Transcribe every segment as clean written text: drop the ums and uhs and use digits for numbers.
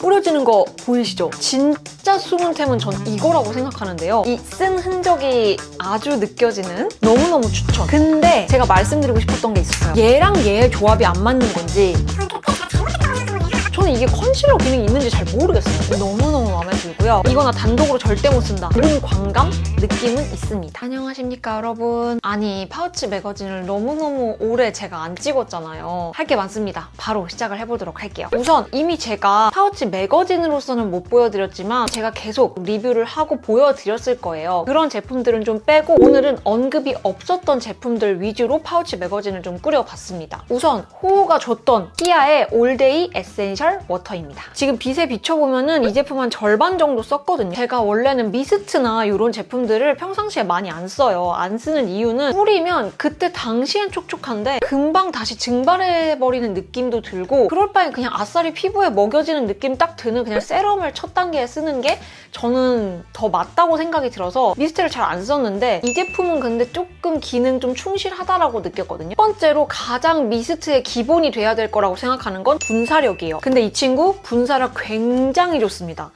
뿌려지는 거 보이시죠? 진짜 수분템은 전 이거라고 생각하는데요. 이 쓴 흔적이 아주 느껴지는 너무너무 추천. 근데 제가 말씀드리고 싶었던 게 있었어요. 얘랑 얘의 조합이 안 맞는 건지 저는 이게 컨실러 기능이 있는지 잘 모르겠어요. 너무너무 마음에 들고요. 이거나 단독으로 절대 못 쓴다. 그런 광감 느낌은 있습니다. 안녕하십니까 여러분. 아니 파우치 매거진을 너무너무 오래 제가 안 찍었잖아요. 할 게 많습니다. 바로 시작을 해보도록 할게요. 우선 이미 제가 파우치 매거진으로서는 못 보여드렸지만 제가 계속 리뷰를 하고 보여드렸을 거예요. 그런 제품들은 좀 빼고 오늘은 언급이 없었던 제품들 위주로 파우치 매거진을 좀 꾸려봤습니다. 우선 호호가 줬던 히아의 올데이 에센셜 워터입니다. 지금 빛에 비춰보면은 이 제품 한 절반 정도 썼거든요. 제가 원래는 미스트나 이런 제품들을 평상시에 많이 안 써요. 안 쓰는 이유는 뿌리면 그때 당시엔 촉촉한데 금방 다시 증발해버리는 느낌도 들고 그럴 바엔 그냥 아싸리 피부에 먹여지는 느낌 딱 드는 그냥 세럼을 첫 단계에 쓰는 게 저는 더 맞다고 생각이 들어서 미스트를 잘 안 썼는데 이 제품은 근데 조금 기능 좀 충실하다라고 느꼈거든요. 첫 번째로 가장 미스트의 기본이 돼야 될 거라고 생각하는 건 분사력이에요. 근데 이 친구 분사력 굉장히 좋습니다.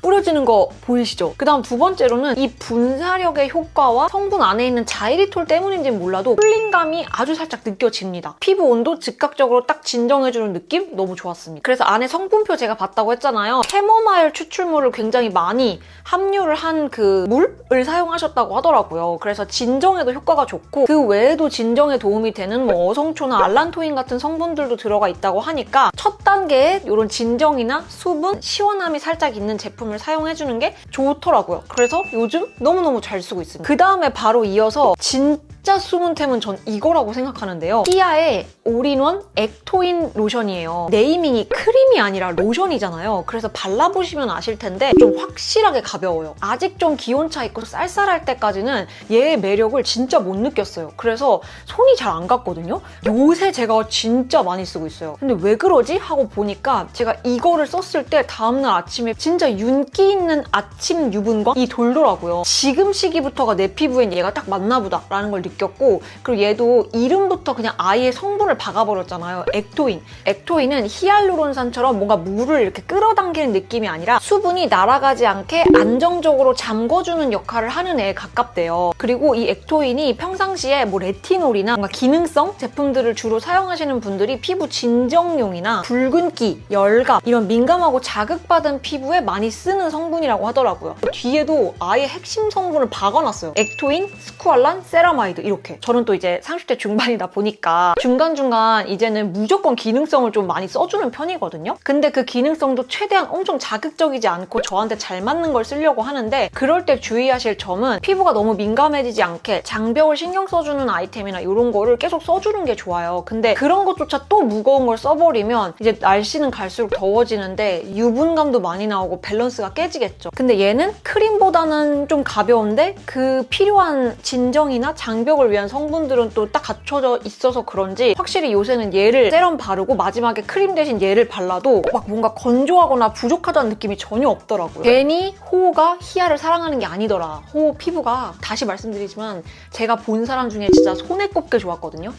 뿌려지는 거 보이시죠? 그 다음 두 번째로는 이 분사력의 효과와 성분 안에 있는 자이리톨 때문인지는 몰라도 쿨링감이 아주 살짝 느껴집니다. 피부 온도 즉각적으로 딱 진정해주는 느낌? 너무 좋았습니다. 그래서 안에 성분표 제가 봤다고 했잖아요. 캐모마일 추출물을 굉장히 많이 함유를 한 그 물을 사용하셨다고 하더라고요. 그래서 진정에도 효과가 좋고 그 외에도 진정에 도움이 되는 뭐 어성초나 알란토인 같은 성분들도 들어가 있다고 하니까 첫 단계에 이런 진정이나 수분, 시원함이 살짝 있는 제품을 사용해주는 게 좋더라고요. 그래서 요즘 너무너무 잘 쓰고 있습니다. 그 다음에 바로 이어서 진짜 수분템은 전 이거라고 생각하는데요. 히아의 올인원 액토인 로션이에요. 네이밍이 크림이 아니라 로션이잖아요. 그래서 발라보시면 아실 텐데 좀 확실하게 가벼워요. 아직 좀 기온차 있고 쌀쌀할 때까지는 얘의 매력을 진짜 못 느꼈어요. 그래서 손이 잘 안 갔거든요. 요새 제가 진짜 많이 쓰고 있어요. 근데 왜 그러지? 하고 보니까 제가 이거를 썼을 때 다음날 아침에 진짜 윤기 있는 아침 유분광이 돌더라고요. 지금 시기부터가 내 피부엔 얘가 딱 맞나 보다 라는 걸 느꼈고 그리고 얘도 이름부터 그냥 아예 성분을 박아버렸잖아요. 액토인. 액토인은 히알루론산처럼 뭔가 물을 이렇게 끌어당기는 느낌이 아니라 수분이 날아가지 않게 안정적으로 잠궈주는 역할을 하는 애에 가깝대요. 그리고 이 액토인이 평상시에 뭐 레티놀이나 뭔가 기능성 제품들을 주로 사용하시는 분들이 피부 진정용이나 붉은기, 열감 이런 민감하고 자극받은 피부에 많이 쓰는 성분이라고 하더라고요. 뒤에도 아예 핵심 성분을 박아놨어요. 액토인, 스쿠알란, 세라마이드 이렇게. 저는 또 이제 30대 중반이다 보니까 중간중간 이제는 무조건 기능성을 좀 많이 써주는 편이거든요. 근데 그 기능성도 최대한 엄청 자극적이지 않고 저한테 잘 맞는 걸 쓰려고 하는데 그럴 때 주의하실 점은 피부가 너무 민감해지지 않게 장벽을 신경 써주는 아이템이나 이런 거를 계속 써주는 게 좋아요. 근데 그런 것조차 또 무거운 걸 써버리면 이제 날씨는 갈수록 더워지는데 유분감도 많이 나오고 밸런스가 깨지겠죠. 근데 얘는 크림보다는 좀 가벼운데 그 필요한 진정이나 장벽을 위한 성분들은 또 딱 갖춰져 있어서 그런지 확실히 요새는 얘를 세럼 바르고 마지막에 크림 대신 얘를 발라도 막 뭔가 건조하거나 부족하다는 느낌이 전혀 없더라고요. 괜히 호호가 히아를 사랑하는 게 아니더라. 호호 피부가 다시 말씀드리지만 제가 본 사람 중에 진짜 손에 꼽게 좋았거든요.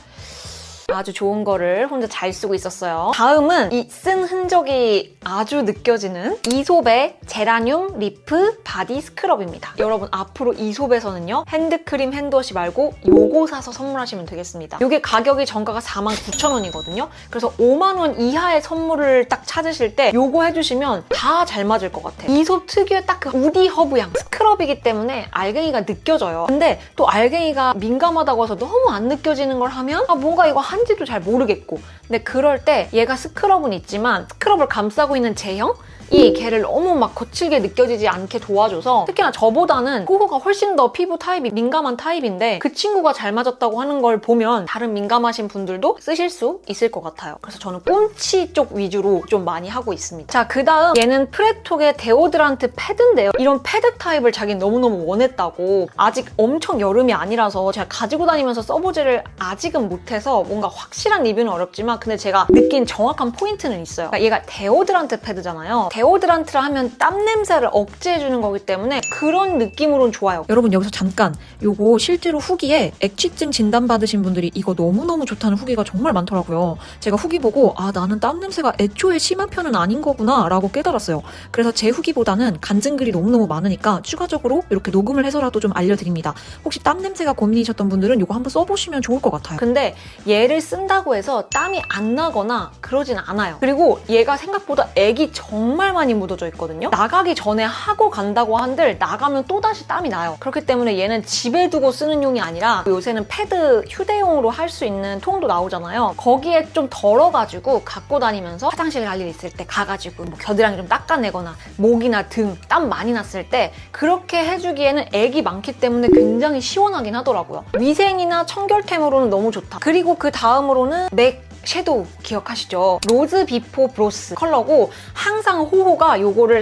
아주 좋은 거를 혼자 잘 쓰고 있었어요. 다음은 이 쓴 흔적이 아주 느껴지는 이솝의 제라늄 리프 바디 스크럽입니다. 여러분 앞으로 이솝에서는요 핸드크림 핸드워시 말고 요거 사서 선물하시면 되겠습니다. 이게 가격이 정가가 49,000원이거든요. 그래서 5만 원 이하의 선물을 딱 찾으실 때 요거 해주시면 다 잘 맞을 것 같아요. 이솝 특유의 딱 그 우디 허브 향 스크럽이기 때문에 알갱이가 느껴져요. 근데 또 알갱이가 민감하다고 해서 너무 안 느껴지는 걸 하면 아 뭔가 이거 한지도 잘 모르겠고 근데 그럴 때 얘가 스크럽은 있지만 스크럽을 감싸고 있는 제형? 이 걔를 너무 막 거칠게 느껴지지 않게 도와줘서 특히나 저보다는 호호가 훨씬 더 피부 타입이 민감한 타입인데 그 친구가 잘 맞았다고 하는 걸 보면 다른 민감하신 분들도 쓰실 수 있을 것 같아요. 그래서 저는 꿈치 쪽 위주로 좀 많이 하고 있습니다. 자, 그 다음 얘는 프레톡의 데오드란트 패드인데요. 이런 패드 타입을 자기는 너무너무 원했다고 아직 엄청 여름이 아니라서 제가 가지고 다니면서 써보지를 아직은 못해서 뭔가 확실한 리뷰는 어렵지만 근데 제가 느낀 정확한 포인트는 있어요. 그러니까 얘가 데오드란트 패드잖아요. 데오드란트라 하면 땀 냄새를 억제해주는 거기 때문에 그런 느낌으로는 좋아요. 여러분 여기서 잠깐, 요거 실제로 후기에 액취증 진단받으신 분들이 이거 너무너무 좋다는 후기가 정말 많더라고요. 제가 후기 보고 나는 땀 냄새가 애초에 심한 편은 아닌 거구나 라고 깨달았어요. 그래서 제 후기보다는 간증 글이 너무너무 많으니까 추가적으로 이렇게 녹음을 해서라도 좀 알려드립니다. 혹시 땀 냄새가 고민이셨던 분들은 이거 한번 써보시면 좋을 것 같아요. 근데 얘를 쓴다고 해서 땀이 안 나거나 그러진 않아요. 그리고 얘가 생각보다 액이 정말 많이 묻어져 있거든요. 나가기 전에 하고 간다고 한들 나가면 또다시 땀이 나요. 그렇기 때문에 얘는 집에 두고 쓰는 용이 아니라 요새는 패드 휴대용으로 할 수 있는 통도 나오잖아요. 거기에 좀 덜어가지고 갖고 다니면서 화장실 갈 일 있을 때 가가지고 뭐 겨드랑이 좀 닦아내거나 목이나 등 땀 많이 났을 때 그렇게 해주기에는 액이 많기 때문에 굉장히 시원하긴 하더라고요. 위생이나 청결템으로는 너무 좋다. 그리고 그 다음으로는 맥 섀도우 기억하시죠? 로즈 비포 브로스 컬러고 항상 호호가 요거를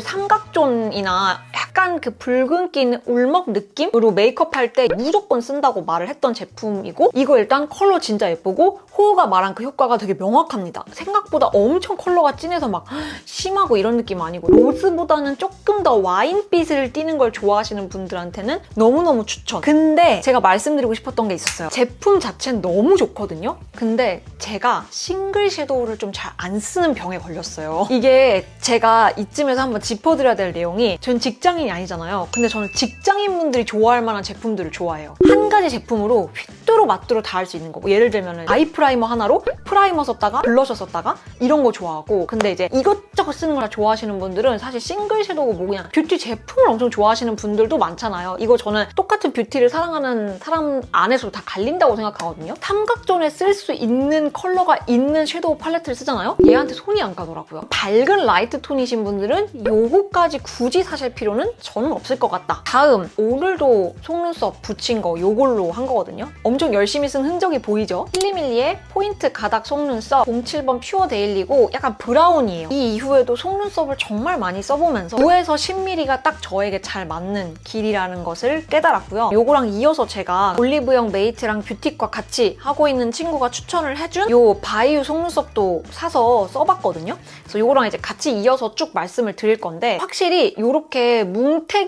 삼각존이나 약간 그 붉은기 있는 울먹 느낌으로 메이크업 할 때 무조건 쓴다고 말을 했던 제품이고 이거 일단 컬러 진짜 예쁘고 호호가 말한 그 효과가 되게 명확합니다. 생각보다 엄청 컬러가 진해서 막 심하고 이런 느낌 아니고 로즈보다는 조금 더 와인빛을 띠는 걸 좋아하시는 분들한테는 너무너무 추천. 근데 제가 말씀드리고 싶었던 게 있었어요. 제품 자체는 너무 좋거든요. 근데 제가 싱글 섀도우를 좀 잘 안 쓰는 병에 걸렸어요. 이게 제가 이쯤에서 한번 짚어드려야 될 내용이 전 직장인이 아니잖아요. 근데 저는 직장인분들이 좋아할 만한 제품들을 좋아해요. 한 가지 제품으로 휘뚜루마뚜루 다 할 수 있는 거. 뭐 예를 들면 아이 프라이머 하나로 프라이머 썼다가 블러셔 썼다가 이런 거 좋아하고 근데 이제 이것저것 쓰는 걸 좋아하시는 분들은 사실 싱글 섀도우 뭐 그냥 뷰티 제품을 엄청 좋아하시는 분들도 많잖아요. 이거 저는 똑같은 뷰티를 사랑하는 사람 안에서도 다 갈린다고 생각하거든요. 삼각존에 쓸 수 있는 컬러가 있는 섀도우 팔레트를 쓰잖아요? 얘한테 손이 안 가더라고요. 밝은 라이트 톤이신 분들은 요거까지 굳이 사실 필요는 저는 없을 것 같다. 다음, 오늘도 속눈썹 붙인 거 요걸로 한 거거든요. 엄청 열심히 쓴 흔적이 보이죠? 필리밀리의 포인트 가닥 속눈썹 07번 퓨어 데일리고 약간 브라운이에요. 이 이후에도 속눈썹을 정말 많이 써보면서 9에서 10mm가 딱 저에게 잘 맞는 길이라는 것을 깨달았고요. 요거랑 이어서 제가 올리브영 메이트랑 뷰티과 같이 하고 있는 친구가 추천을 해준 요 바이유 속눈썹도 사서 써봤거든요. 그래서 요거랑 이제 같이 이어서 쭉 말씀을 드릴 건데 확실히 요렇게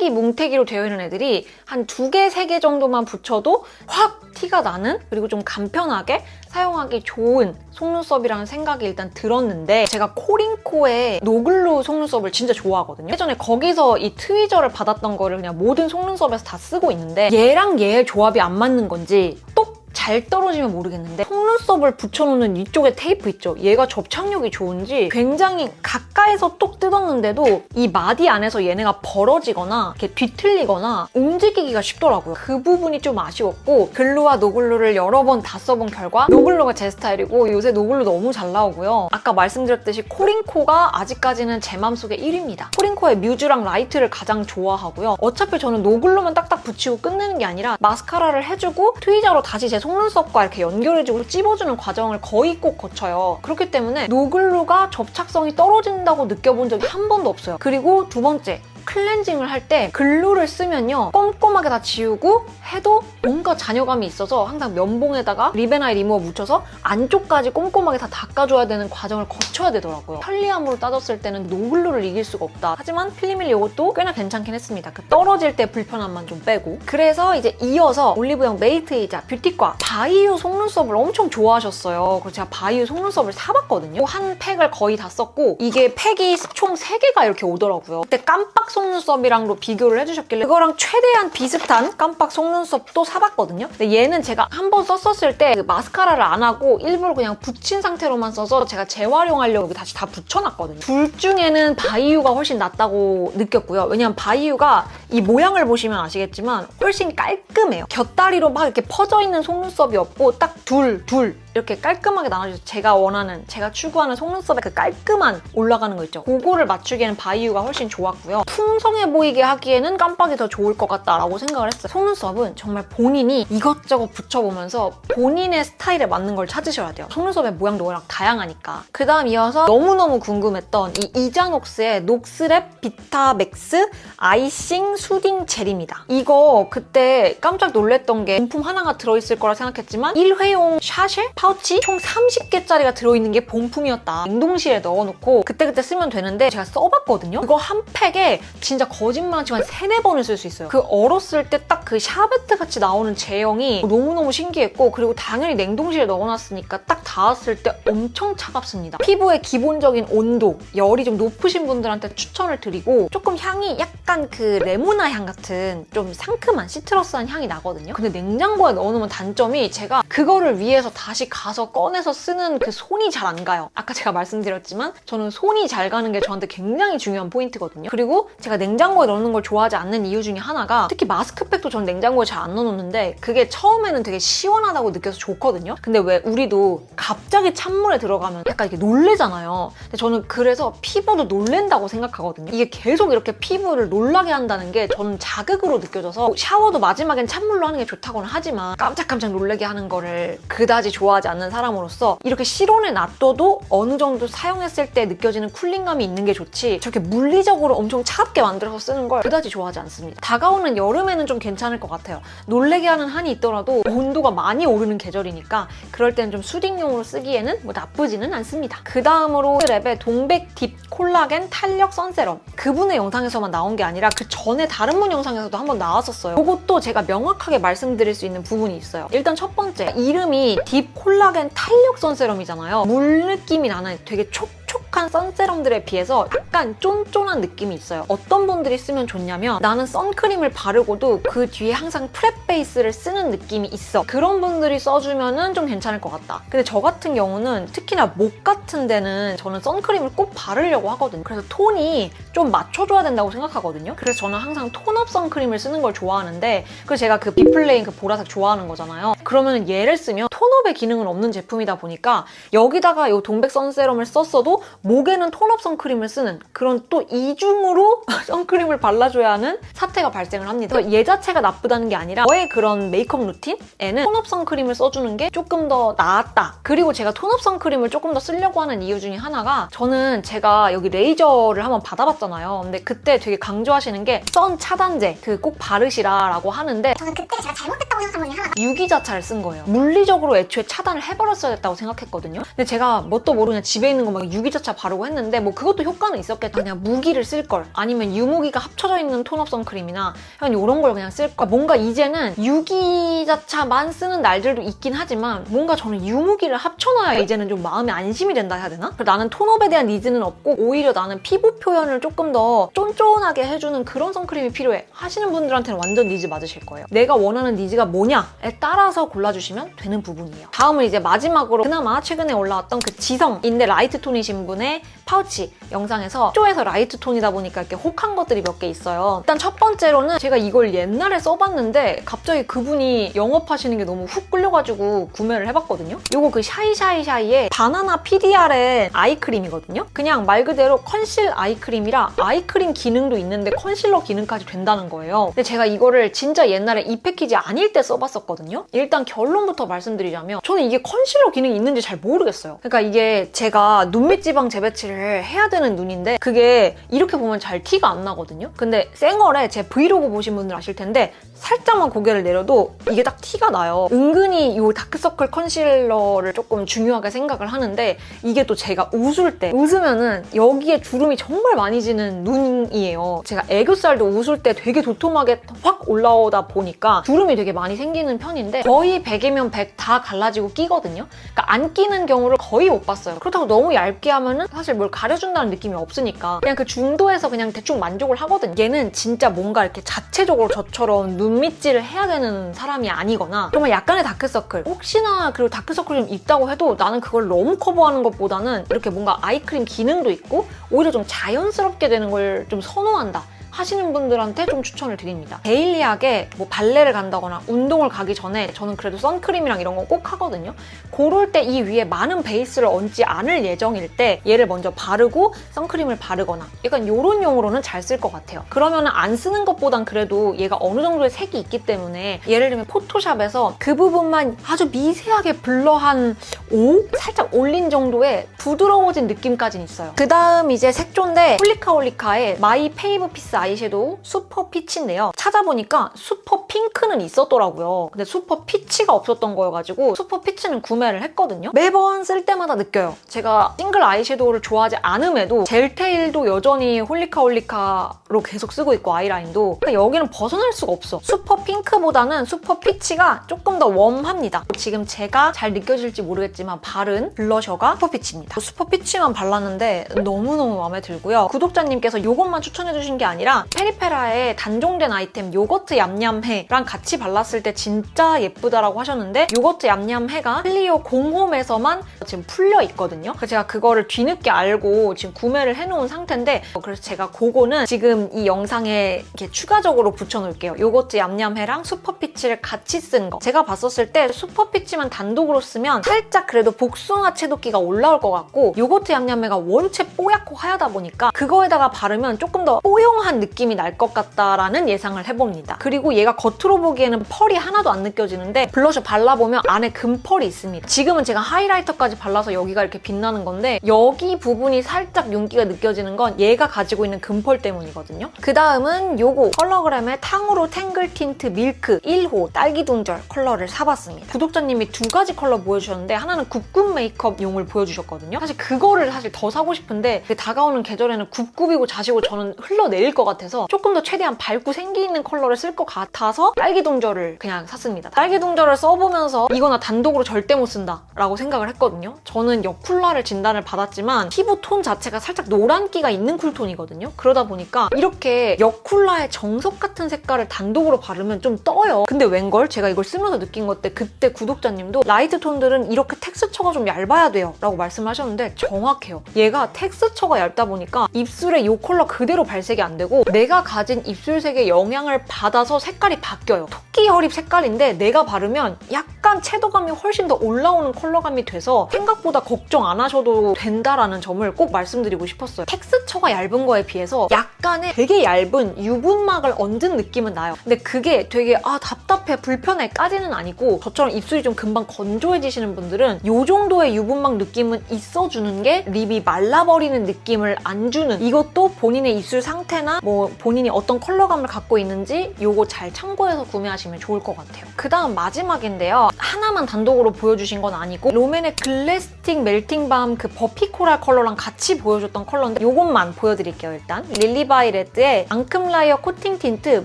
뭉태기로 되어 있는 애들이 한 2개, 3개 정도만 붙여도 확 티가 나는 그리고 좀 간편하게 사용하기 좋은 속눈썹이라는 생각이 일단 들었는데 제가 코링코의 노글루 속눈썹을 진짜 좋아하거든요. 예전에 거기서 이 트위저를 받았던 거를 그냥 모든 속눈썹에서 다 쓰고 있는데 얘랑 얘의 조합이 안 맞는 건지 똑 잘 떨어지면 모르겠는데 속눈썹을 붙여놓는 이쪽에 테이프 있죠? 얘가 접착력이 좋은지 굉장히 가까이서 똑 뜯었는데도 이 마디 안에서 얘네가 벌어지거나 이렇게 뒤틀리거나 움직이기가 쉽더라고요. 그 부분이 좀 아쉬웠고 글루와 노글루를 여러 번 다 써본 결과 노글루가 제 스타일이고 요새 노글루 너무 잘 나오고요. 아까 말씀드렸듯이 코링코가 아직까지는 제 맘속에 1위입니다. 코링코의 뮤즈랑 라이트를 가장 좋아하고요. 어차피 저는 노글루만 딱딱 붙이고 끝내는 게 아니라 마스카라를 해주고 트위저로 다시 제 속눈썹과 이렇게 연결해주고 찝어주는 과정을 거의 꼭 거쳐요. 그렇기 때문에 노글루가 접착성이 떨어진다고 느껴본 적이 한 번도 없어요. 그리고 두 번째, 클렌징을 할 때 글루를 쓰면요 꼼꼼하게 다 지우고 해도 뭔가 잔여감이 있어서 항상 면봉에다가 리벤아이 리무버 묻혀서 안쪽까지 꼼꼼하게 다 닦아줘야 되는 과정을 거쳐야 되더라고요. 편리함으로 따졌을 때는 노글루를 이길 수가 없다. 하지만 필리밀리 이것도 꽤나 괜찮긴 했습니다. 그 떨어질 때 불편함만 좀 빼고. 그래서 이제 이어서 올리브영 메이트이자 뷰티과 바이유 속눈썹을 엄청 좋아하셨어요. 그래서 제가 바이유 속눈썹을 사봤거든요. 한 팩을 거의 다 썼고 이게 팩이 총 3개가 이렇게 오더라고요. 그때 깜빡 속눈썹이랑도 비교를 해주셨길래 그거랑 최대한 비슷한 깜빡 속눈썹도 사봤거든요. 근데 얘는 제가 한 번 썼었을 때 그 마스카라를 안 하고 일부러 그냥 붙인 상태로만 써서 제가 재활용하려고 다시 다 붙여놨거든요. 둘 중에는 바이유가 훨씬 낫다고 느꼈고요. 왜냐면 바이유가 이 모양을 보시면 아시겠지만 훨씬 깔끔해요. 곁다리로 막 이렇게 퍼져있는 속눈썹이 없고 딱 둘 이렇게 깔끔하게 나눠져서 제가 원하는, 제가 추구하는 속눈썹의 그 깔끔한 올라가는 거 있죠. 그거를 맞추기에는 바이유가 훨씬 좋았고요. 풍성해 보이게 하기에는 깜빡이 더 좋을 것 같다라고 생각을 했어요. 속눈썹은 정말 본인이 이것저것 붙여보면서 본인의 스타일에 맞는 걸 찾으셔야 돼요. 속눈썹의 모양도 워낙 다양하니까. 그 다음 이어서 너무너무 궁금했던 이 이자녹스의 녹스랩 비타맥스 아이싱 수딩 젤입니다. 이거 그때 깜짝 놀랐던 게 본품 하나가 들어있을 거라 생각했지만 1회용 샤쉐? 파우치 총 30개짜리가 들어있는 게 본품이었다. 냉동실에 넣어놓고 그때그때 쓰면 되는데 제가 써봤거든요. 그거 한 팩에 진짜 거짓말하지 만 3-4번을 쓸 수 있어요. 그 얼었을 때 딱 그 샤베트 같이 나오는 제형이 너무너무 신기했고, 그리고 당연히 냉동실에 넣어놨으니까 딱 닿았을 때 엄청 차갑습니다. 피부의 기본적인 온도, 열이 좀 높으신 분들한테 추천을 드리고, 조금 향이 약간 그 레모나 향 같은 좀 상큼한 시트러스한 향이 나거든요. 근데 냉장고에 넣어놓으면 단점이 제가 그거를 위해서 다시 가서 꺼내서 쓰는 그 손이 잘 안 가요. 아까 제가 말씀드렸지만 저는 손이 잘 가는 게 저한테 굉장히 중요한 포인트거든요. 그리고 제가 냉장고에 넣는 걸 좋아하지 않는 이유 중에 하나가, 특히 마스크팩도 저는 냉장고에 잘 안 넣어놓는데 그게 처음에는 되게 시원하다고 느껴서 좋거든요. 근데 왜 우리도 갑자기 찬물에 들어가면 약간 이렇게 놀래잖아요. 근데 저는 그래서 피부도 놀랜다고 생각하거든요. 이게 계속 이렇게 피부를 놀라게 한다는 게 저는 자극으로 느껴져서, 샤워도 마지막엔 찬물로 하는 게 좋다고는 하지만 깜짝깜짝 놀래게 하는 거를 그다지 좋아하지 않는 사람으로서 이렇게 실온에 놔둬도 어느 정도 사용했을 때 느껴지는 쿨링감이 있는 게 좋지, 저렇게 물리적으로 엄청 차갑게 만들어서 쓰는 걸 그다지 좋아하지 않습니다. 다가오는 여름에는 좀 괜찮을 것 같아요. 놀래게 하는 한이 있더라도 온도가 많이 오르는 계절이니까 그럴 때는 좀 수딩용으로 쓰기에는 뭐 나쁘지는 않습니다. 그 다음으로 랩의 동백 딥 콜라겐 탄력 선세럼, 그분의 영상에서만 나온 게 아니라 그 전에 다른 분 영상에서도 한번 나왔었어요. 그것도 제가 명확하게 말씀드릴 수 있는 부분이 있어요. 일단 첫 번째, 이름이 딥 콜라겐 탄력 선세럼이잖아요. 물 느낌이 나는 되게 촉촉한 선세럼들에 비해서 약간 쫀쫀한 느낌이 있어요. 어떤 분들이 쓰면 좋냐면, 나는 선크림을 바르고도 그 뒤에 항상 프랩 베이스를 쓰는 느낌이 있어, 그런 분들이 써주면은 좀 괜찮을 것 같다. 근데 저 같은 경우는 특히나 목 같은 데는 저는 선크림을 꼭 바르려고 하거든요. 그래서 톤이 좀 맞춰줘야 된다고 생각하거든요. 그래서 저는 항상 톤업 선크림을 쓰는 걸 좋아하는데, 그리고 제가 그 비플레인 그 보라색 좋아하는 거잖아요. 그러면 얘를 쓰면 톤업의 기능은 없는 제품이다 보니까 여기다가 이 동백 선세럼을 썼어도 목에는 톤업 선크림을 쓰는 그런 또 이중으로 선크림을 발라줘야 하는 사태가 발생을 합니다. 얘 자체가 나쁘다는 게 아니라 저의 그런 메이크업 루틴에는 톤업 선크림을 써주는 게 조금 더 나았다. 그리고 제가 톤업 선크림을 조금 더 쓰려고 하는 이유 중에 하나가, 저는 제가 여기 레이저를 한번 받아봤잖아요. 근데 그때 되게 강조하시는 게 선 차단제 그 꼭 바르시라 라고 하는데, 저는 그때 제가 잘못했다고 생각한 것 중에 하나가 유기자차를 쓴 거예요. 물리적으로 애초에 차단을 해버렸어야 됐다고 생각했거든요. 근데 제가 뭣도 모르냐 집에 있는 거 막 유기자차 바르고 했는데 뭐 그것도 효과는 있었겠다. 그냥 무기를 쓸 걸, 아니면 유무기가 합쳐져 있는 톤업 선크림이나 그냥 이런 걸 그냥 쓸 걸. 뭔가 이제는 유기자차만 쓰는 날들도 있긴 하지만 뭔가 저는 유무기를 합쳐놔야 이제는 좀 마음에 안심이 된다 해야 되나? 나는 톤업에 대한 니즈는 없고 오히려 나는 피부 표현을 조금 더 쫀쫀하게 해주는 그런 선크림이 필요해 하시는 분들한테는 완전 니즈 맞으실 거예요. 내가 원하는 니즈가 뭐냐에 따라서 골라주시면 되는 부분이에요. 다음은 이제 마지막으로 그나마 최근에 올라왔던 그 지성인데 라이트 톤이신 분의 파우치 영상에서 쪼에서 라이트 톤이다 보니까 이렇게 혹한 것들이 몇 개 있어요. 일단 첫 번째로는 제가 이걸 옛날에 써봤는데 갑자기 그분이 영업하시는 게 너무 훅 끌려가지고 구매를 해봤거든요. 요거 그 샤이샤이샤이의 바나나 PDR의 아이크림이거든요. 그냥 말 그대로 컨실 아이크림이라 아이크림 기능도 있는데 컨실러 기능까지 된다는 거예요. 근데 제가 이거를 진짜 옛날에 이 패키지 아닐 때 써봤었거든요. 일단 결론부터 말씀드리자면 저는 이게 컨실러 기능이 있는지 잘 모르겠어요. 그러니까 이게 제가 눈밑 지방 재배치를 해야 되는 눈인데 그게 이렇게 보면 잘 티가 안 나거든요. 근데 생얼에 제 브이로그 보신 분들 아실 텐데 살짝만 고개를 내려도 이게 딱 티가 나요. 은근히 이 다크서클 컨실러를 조금 중요하게 생각을 하는데 이게 또 제가 웃을 때 웃으면은 여기에 주름이 정말 많이 지는 눈이에요. 제가 애교살도 웃을 때 되게 도톰하게 확 올라오다 보니까 주름이 되게 많이 생기는 편인데 거의 100이면 100 다 갈라지고 끼거든요. 그러니까 안 끼는 경우를 거의 못 봤어요. 그렇다고 너무 얇게 하면은 사실 뭘 가려준다는 느낌이 없으니까 그냥 그 중도에서 그냥 대충 만족을 하거든요. 얘는 진짜 뭔가 이렇게 자체적으로 저처럼 눈밑질을 해야 되는 사람이 아니거나 정말 약간의 다크서클, 혹시나 그리고 다크서클이 좀 있다고 해도 나는 그걸 너무 커버하는 것보다는 이렇게 뭔가 아이크림 기능도 있고 오히려 좀 자연스럽게 되는 걸 좀 선호한다 하시는 분들한테 좀 추천을 드립니다. 데일리하게 뭐 발레를 간다거나 운동을 가기 전에 저는 그래도 선크림이랑 이런 거 꼭 하거든요. 그럴 때 이 위에 많은 베이스를 얹지 않을 예정일 때 얘를 먼저 바르고 선크림을 바르거나 약간 이런 용으로는 잘 쓸 것 같아요. 그러면 안 쓰는 것보단 그래도 얘가 어느 정도의 색이 있기 때문에 예를 들면 포토샵에서 그 부분만 아주 미세하게 블러한 5? 살짝 올린 정도의 부드러워진 느낌까지는 있어요. 그 다음 이제 색조인데 홀리카홀리카의 마이 페이브 피스 아이섀도우 슈퍼 피치인데요. 찾아보니까 슈퍼 핑크는 있었더라고요. 근데 슈퍼 피치가 없었던 거여가지고 슈퍼 피치는 구매를 했거든요. 매번 쓸 때마다 느껴요. 제가 싱글 아이섀도우를 좋아하지 않음에도 젤테일도 여전히 홀리카홀리카로 계속 쓰고 있고 아이라인도 그러니까 여기는 벗어날 수가 없어. 슈퍼 핑크보다는 슈퍼 피치가 조금 더 웜합니다. 지금 제가 잘 느껴질지 모르겠지만 바른 블러셔가 슈퍼 피치입니다. 슈퍼 피치만 발랐는데 너무너무 마음에 들고요. 구독자님께서 이것만 추천해주신 게 아니라 페리페라의 단종된 아이템 요거트 얌얌해랑 같이 발랐을 때 진짜 예쁘다라고 하셨는데 요거트 얌얌해가 클리오 공홈에서만 지금 풀려 있거든요. 그래서 제가 그거를 뒤늦게 알고 지금 구매를 해놓은 상태인데 그래서 제가 그거는 지금 이 영상에 이렇게 추가적으로 붙여놓을게요. 요거트 얌얌해랑 슈퍼피치를 같이 쓴 거. 제가 봤었을 때 슈퍼피치만 단독으로 쓰면 살짝 그래도 복숭아 채도끼가 올라올 것 같고 요거트 얌얌해가 원체 뽀얗고 하얗다 보니까 그거에다가 바르면 조금 더 뽀용한 느낌이 날 것 같다라는 예상을 해봅니다. 그리고 얘가 겉으로 보기에는 펄이 하나도 안 느껴지는데 블러셔 발라보면 안에 금펄이 있습니다. 지금은 제가 하이라이터까지 발라서 여기가 이렇게 빛나는 건데 여기 부분이 살짝 윤기가 느껴지는 건 얘가 가지고 있는 금펄 때문이거든요. 그 다음은 요거 컬러그램의 탕후루 탱글 틴트 밀크 1호 딸기둥절 컬러를 사봤습니다. 구독자님이 두 가지 컬러 보여주셨는데 하나는 굽굽 메이크업용을 보여주셨거든요. 사실 그거를 더 사고 싶은데 다가오는 계절에는 굽굽이고 자시고 저는 흘러내릴 것 같아서 조금 더 최대한 밝고 생기 있는 컬러를 쓸 것 같아서 딸기둥절을 그냥 샀습니다. 딸기둥절을 써보면서 이거 나 단독으로 절대 못 쓴다 라고 생각을 했거든요. 저는 여쿨라를 진단을 받았지만 피부 톤 자체가 살짝 노란기가 있는 쿨톤이거든요. 그러다 보니까 이렇게 여쿨라의 정석 같은 색깔을 단독으로 바르면 좀 떠요. 근데 웬걸 제가 이걸 쓰면서 느낀 건데 그때 구독자님도 라이트 톤들은 이렇게 텍스처가 좀 얇아야 돼요 라고 말씀하셨는데 정확해요. 얘가 텍스처가 얇다 보니까 입술에 이 컬러 그대로 발색이 안 되고 내가 가진 입술색의 영향을 받아서 색깔이 바뀌어요. 토끼 혈입 색깔인데 내가 바르면 약간 채도감이 훨씬 더 올라오는 컬러감이 돼서 생각보다 걱정 안 하셔도 된다라는 점을 꼭 말씀드리고 싶었어요. 텍스처가 얇은 거에 비해서 약간의 되게 얇은 유분막을 얹은 느낌은 나요. 근데 그게 되게 답답해 불편해까지는 아니고 저처럼 입술이 좀 금방 건조해지시는 분들은 이 정도의 유분막 느낌은 있어주는 게 립이 말라버리는 느낌을 안 주는 이것도 본인의 입술 상태나 뭐 본인이 어떤 컬러감을 갖고 있는지 요거 잘 참고해서 구매하시면 좋을 것 같아요. 그 다음 마지막인데요. 하나만 단독으로 보여주신 건 아니고 롬앤의 글래스틱 멜팅밤 그 버피코랄 컬러랑 같이 보여줬던 컬러인데 요것만 보여드릴게요. 일단 릴리바이레드의 앙큼라이어 코팅 틴트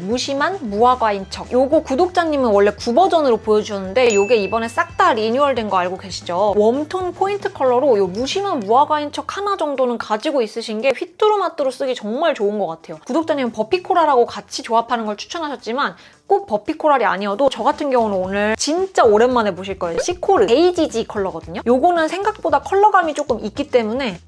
무심한 무화과인 척 요거 구독자님은 원래 9버전으로 보여주셨는데 요게 이번에 싹 다 리뉴얼된 거 알고 계시죠? 웜톤 포인트 컬러로 요 무심한 무화과인 척 하나 정도는 가지고 있으신 게 휘뚜루마뚜루 쓰기 정말 좋은 것 같아요. 구독자님은 버피코랄하고 같이 조합하는 걸 추천하셨지만 꼭 버피코랄이 아니어도 저 같은 경우는 오늘 진짜 오랜만에 보실 거예요. 시코르 베이지지 컬러거든요. 요거는 생각보다 컬러감이 조금 있기 때문에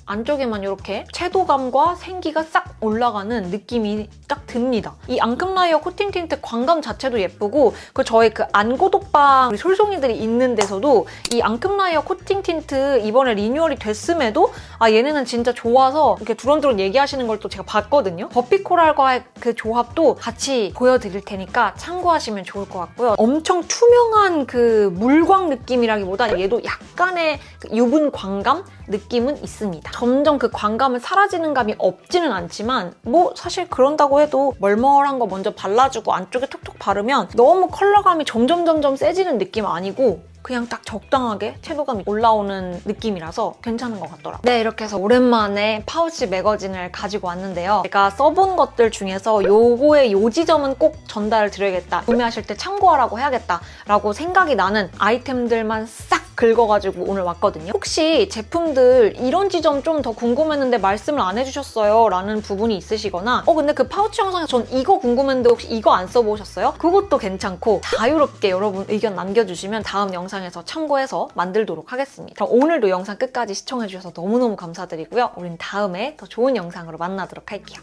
안쪽에만 이렇게 채도감과 생기가 싹 올라가는 느낌이 딱 듭니다. 이 앙큼라이어 코팅 틴트 광감 자체도 예쁘고 저의 그 안고독방 솔송이들이 있는 데서도 이 앙큼라이어 코팅 틴트 이번에 리뉴얼이 됐음에도 얘네는 진짜 좋아서 이렇게 두런두런 얘기하시는 걸 또 제가 봤거든요. 버피코랄과의 그 조합도 같이 보여드릴 테니까 참고하시면 좋을 것 같고요. 엄청 투명한 그 물광 느낌이라기보다 얘도 약간의 그 유분 광감 느낌은 있습니다. 점점 그 광감은 사라지는 감이 없지는 않지만 뭐 사실 그런다고 해도 멀멀한 거 먼저 발라주고 안쪽에 톡톡 바르면 너무 컬러감이 점점 세지는 느낌 아니고 그냥 딱 적당하게 채도감이 올라오는 느낌이라서 괜찮은 것 같더라고요. 네, 이렇게 해서 오랜만에 파우치 매거진을 가지고 왔는데요. 제가 써본 것들 중에서 요거의 요 지점은 꼭 전달을 드려야겠다. 구매하실 때 참고하라고 해야겠다라고 생각이 나는 아이템들만 싹 긁어가지고 오늘 왔거든요. 혹시 제품들 이런 지점 좀 더 궁금했는데 말씀을 안 해주셨어요 라는 부분이 있으시거나 근데 그 파우치 영상에서 전 이거 궁금했는데 혹시 이거 안 써보셨어요? 그것도 괜찮고 자유롭게 여러분 의견 남겨주시면 다음 영상에서 참고해서 만들도록 하겠습니다. 그럼 오늘도 영상 끝까지 시청해주셔서 너무너무 감사드리고요. 우린 다음에 더 좋은 영상으로 만나도록 할게요.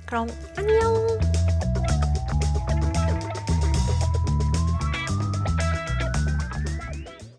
그럼 안녕!